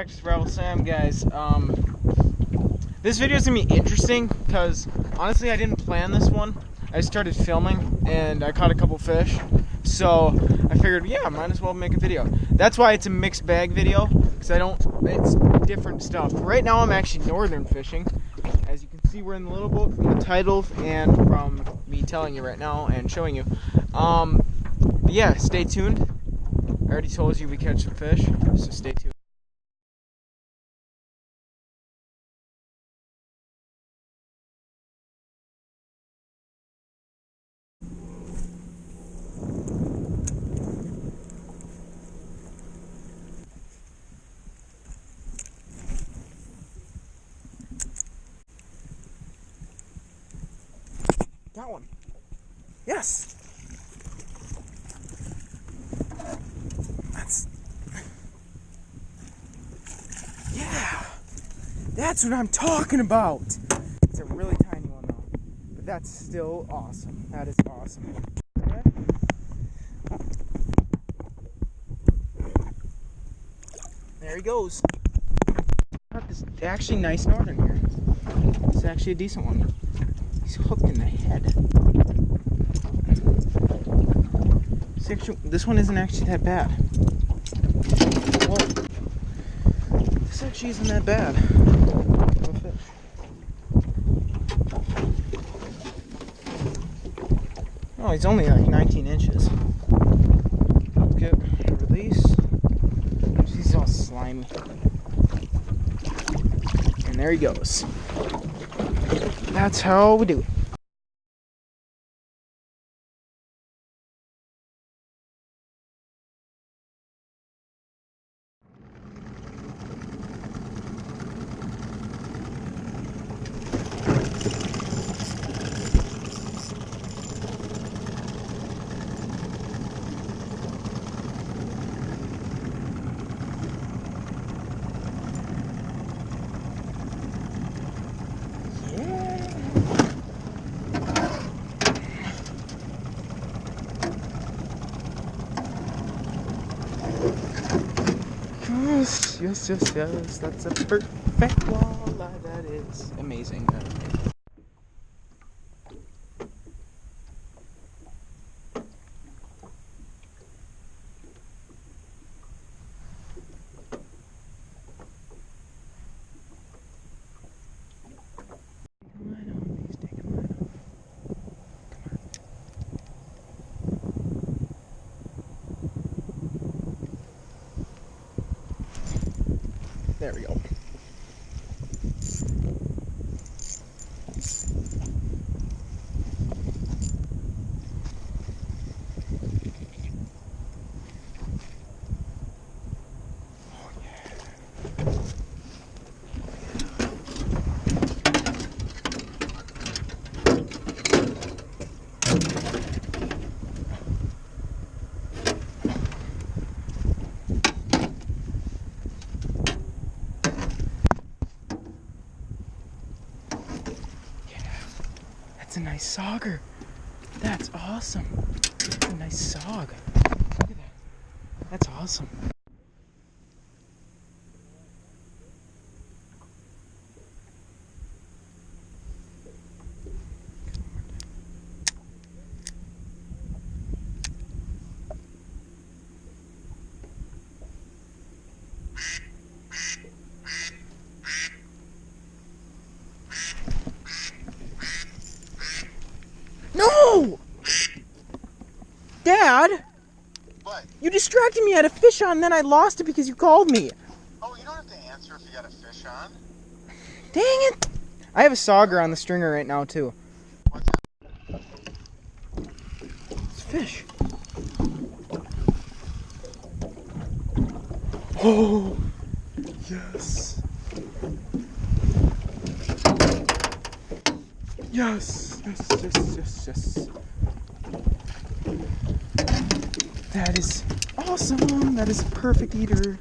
Rigs, Rapala Sam, guys. This video is gonna be interesting because honestly I didn't plan this one. I started filming and I caught a couple fish, so I figured, yeah, I might as well make a video. That's why it's a mixed bag video, because it's different stuff. Right now I'm actually northern fishing. As you can see, we're in the little boat from the title and from me telling you right now and showing you. But yeah, stay tuned. I already told you we catch some fish, so stay tuned. Got one. Yes. Yeah. That's what I'm talking about. It's a really tiny one though, but that's still awesome. That is awesome. Okay. There he goes. Got this actually nice northern here. It's actually a decent one. He's hooked in the head. This one isn't actually that bad. Well, this actually isn't that bad. Of a fish. Oh, he's only like 19 inches. Good. Release. He's all slimy. And there he goes. That's how we do it. Yes, that's a perfect walleye. That is amazing. There we go. That's a nice sauger. That's awesome. That's a nice sog. Look at that. That's awesome. No! Dad! What? You distracted me. I had a fish on, and then I lost it because you called me. Oh, you don't have to answer if you got a fish on. Dang it! I have a sauger on the stringer right now, too. What's that? It's a fish. Oh! Yes! Yes! Yes. That is awesome! That is a perfect eater.